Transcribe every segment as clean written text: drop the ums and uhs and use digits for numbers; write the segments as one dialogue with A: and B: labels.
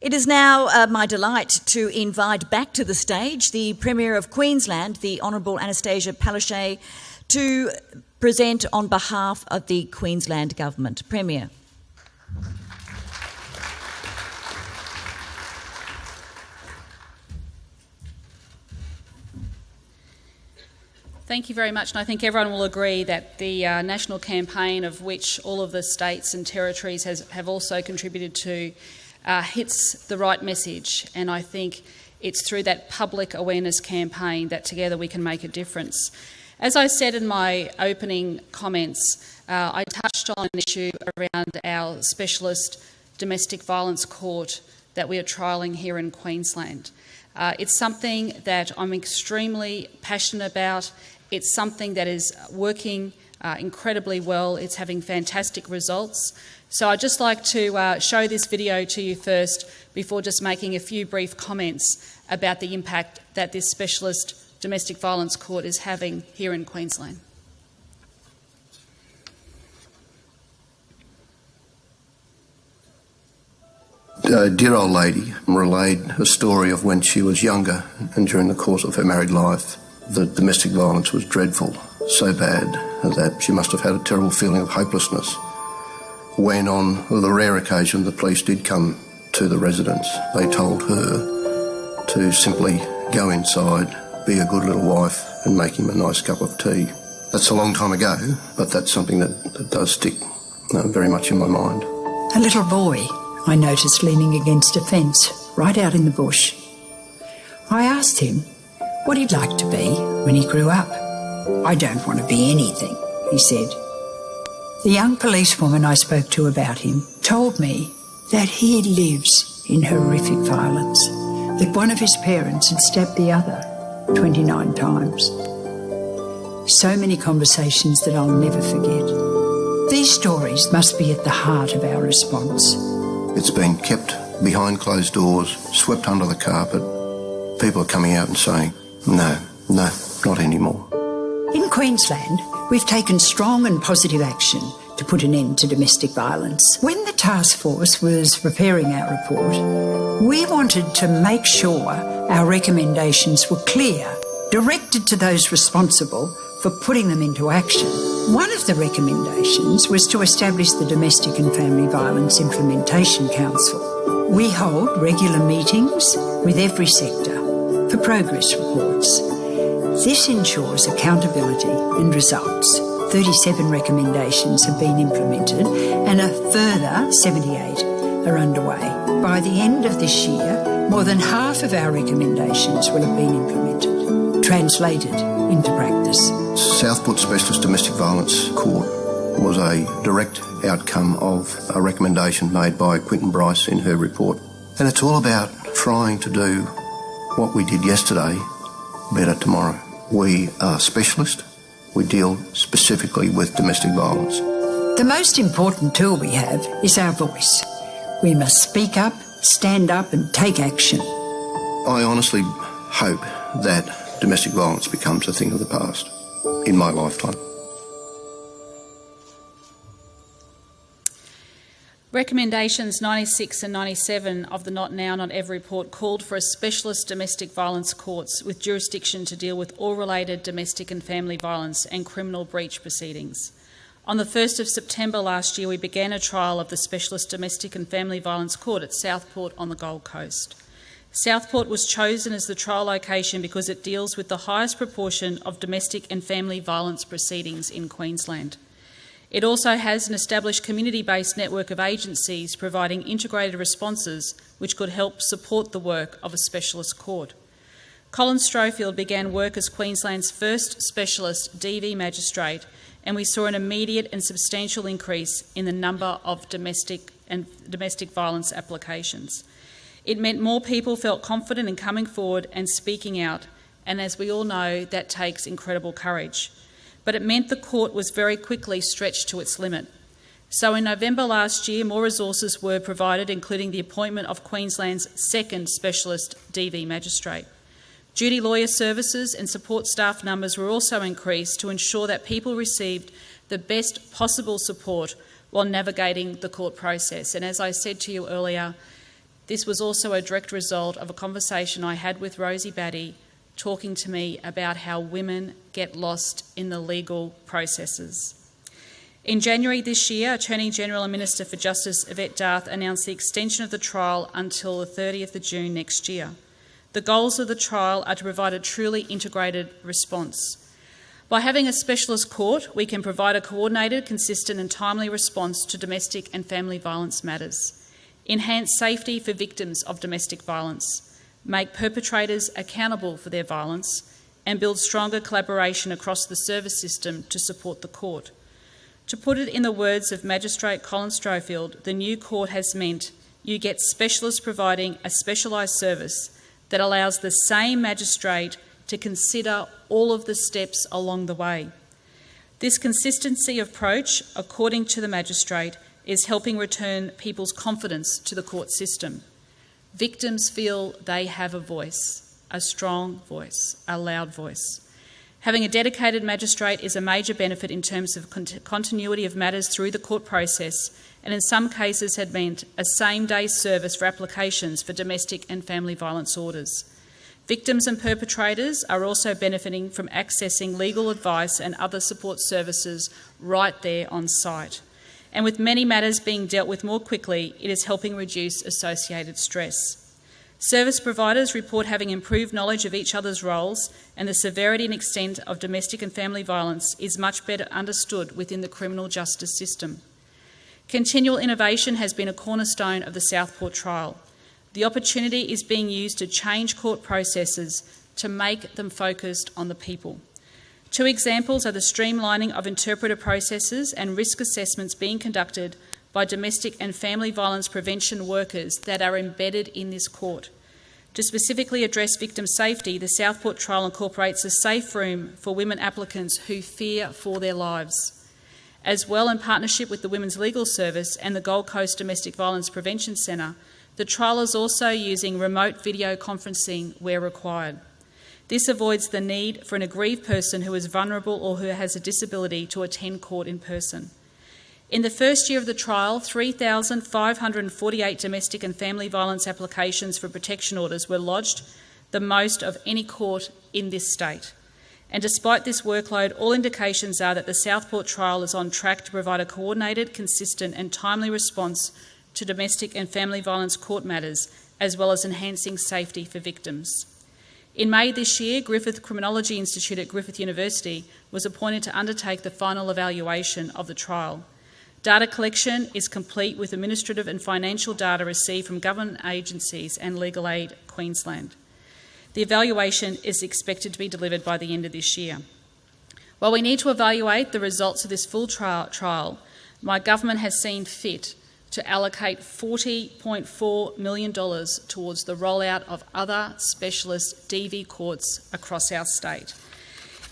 A: It is now my delight to invite back to the stage the Premier of Queensland, the Honourable Annastacia Palaszczuk, to present on behalf of the Queensland Government. Premier.
B: Thank you very much, and I think everyone will agree that the national campaign, of which all of the states and territories have also contributed to, hits the right message, and I think it's through that public awareness campaign that together we can make a difference. As I said in my opening comments, I touched on an issue around our specialist domestic violence court that we are trialling here in Queensland. It's something that I'm extremely passionate about. It's something that is working incredibly well. It's having fantastic results. So I'd just like to show this video to you first before just making a few brief comments about the impact that this specialist domestic violence court is having here in Queensland.
C: A dear old lady relayed a story of when she was younger and during the course of her married life. The domestic violence was dreadful, so bad that she must have had a terrible feeling of hopelessness. When on the rare occasion the police did come to the residence, they told her to simply go inside, be a good little wife and make him a nice cup of tea. That's a long time ago, but that's something that does stick very much in my mind.
D: A little boy I noticed leaning against a fence right out in the bush. I asked him what he'd like to be when he grew up. "I don't want to be anything," he said. The young policewoman I spoke to about him told me that he lives in horrific violence, that one of his parents had stabbed the other 29 times. So many conversations that I'll never forget. These stories must be at the heart of our response.
C: It's been kept behind closed doors, swept under the carpet. People are coming out and saying, no, not anymore.
D: In Queensland, we've taken strong and positive action to put an end to domestic violence. When the task force was preparing our report, we wanted to make sure our recommendations were clear, directed to those responsible for putting them into action. One of the recommendations was to establish the Domestic and Family Violence Implementation Council. We hold regular meetings with every sector for progress reports. This ensures accountability and results. 37 recommendations have been implemented and a further 78 are underway. By the end of this year, more than half of our recommendations will have been implemented, translated into practice.
C: Southport Specialist Domestic Violence Court was a direct outcome of a recommendation made by Quinton Bryce in her report. And it's all about trying to do what we did yesterday better tomorrow. We are specialists. We deal specifically with domestic violence.
D: The most important tool we have is our voice. We must speak up, stand up and take action.
C: I honestly hope that domestic violence becomes a thing of the past in my lifetime.
B: Recommendations 96 and 97 of the Not Now, Not Ever report called for a specialist domestic violence courts with jurisdiction to deal with all related domestic and family violence and criminal breach proceedings. On the 1st of September last year, we began a trial of the specialist domestic and family violence court at Southport on the Gold Coast. Southport was chosen as the trial location because it deals with the highest proportion of domestic and family violence proceedings in Queensland. It also has an established community-based network of agencies providing integrated responses which could help support the work of a specialist court. Colin Strofield began work as Queensland's first specialist DV magistrate, and we saw an immediate and substantial increase in the number of domestic violence applications. It meant more people felt confident in coming forward and speaking out, and as we all know, that takes incredible courage. But it meant the court was very quickly stretched to its limit. So in November last year, more resources were provided, including the appointment of Queensland's second specialist DV magistrate. Duty lawyer services and support staff numbers were also increased to ensure that people received the best possible support while navigating the court process. And as I said to you earlier, This was also a direct result of a conversation I had with Rosie Batty talking to me about how women get lost in the legal processes. In January this year, Attorney General and Minister for Justice Yvette D'Arth announced the extension of the trial until the 30th of June next year. The goals of the trial are to provide a truly integrated response. By having a specialist court, we can provide a coordinated, consistent and timely response to domestic and family violence matters, enhance safety for victims of domestic violence, make perpetrators accountable for their violence, and build stronger collaboration across the service system to support the court. To put it in the words of Magistrate Colin Strofield, the new court has meant you get specialists providing a specialised service that allows the same magistrate to consider all of the steps along the way. This consistency of approach, according to the magistrate, is helping return people's confidence to the court system. Victims feel they have a voice, a strong voice, a loud voice. Having a dedicated magistrate is a major benefit in terms of continuity of matters through the court process, and in some cases had meant a same-day service for applications for domestic and family violence orders. Victims and perpetrators are also benefiting from accessing legal advice and other support services right there on site. And with many matters being dealt with more quickly, it is helping reduce associated stress. Service providers report having improved knowledge of each other's roles, and the severity and extent of domestic and family violence is much better understood within the criminal justice system. Continual innovation has been a cornerstone of the Southport trial. The opportunity is being used to change court processes to make them focused on the people. Two examples are the streamlining of interpreter processes and risk assessments being conducted by domestic and family violence prevention workers that are embedded in this court. To specifically address victim safety, the Southport trial incorporates a safe room for women applicants who fear for their lives. As well, in partnership with the Women's Legal Service and the Gold Coast Domestic Violence Prevention Centre, the trial is also using remote video conferencing where required. This avoids the need for an aggrieved person who is vulnerable or who has a disability to attend court in person. In the first year of the trial, 3,548 domestic and family violence applications for protection orders were lodged, the most of any court in this state. And despite this workload, all indications are that the Southport trial is on track to provide a coordinated, consistent and timely response to domestic and family violence court matters, as well as enhancing safety for victims. In May this year, Griffith Criminology Institute at Griffith University was appointed to undertake the final evaluation of the trial. Data collection is complete with administrative and financial data received from government agencies and Legal Aid Queensland. The evaluation is expected to be delivered by the end of this year. While we need to evaluate the results of this full trial, my government has seen fit to allocate $40.4 million towards the rollout of other specialist DV courts across our state.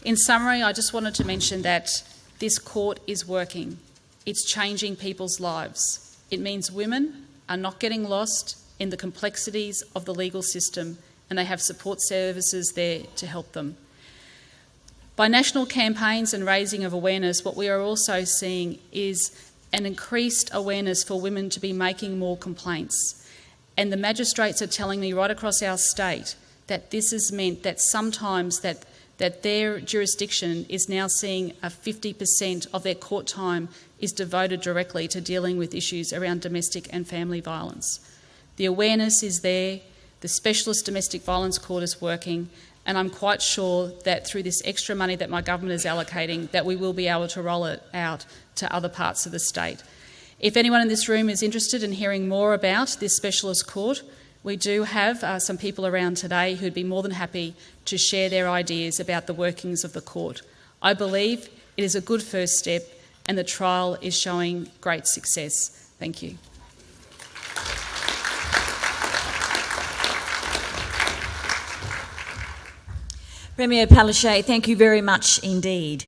B: In summary, I just wanted to mention that this court is working. It's changing people's lives. It means women are not getting lost in the complexities of the legal system, and they have support services there to help them. By national campaigns and raising of awareness, what we are also seeing is an increased awareness for women to be making more complaints. And the magistrates are telling me right across our state that this has meant that sometimes that their jurisdiction is now seeing a 50% of their court time is devoted directly to dealing with issues around domestic and family violence. The awareness is there, the specialist domestic violence court is working, and I'm quite sure that through this extra money that my government is allocating, that we will be able to roll it out to other parts of the state. If anyone in this room is interested in hearing more about this specialist court, we do have some people around today who'd be more than happy to share their ideas about the workings of the court. I believe it is a good first step and the trial is showing great success. Thank you.
A: Premier Palaszczuk, thank you very much indeed.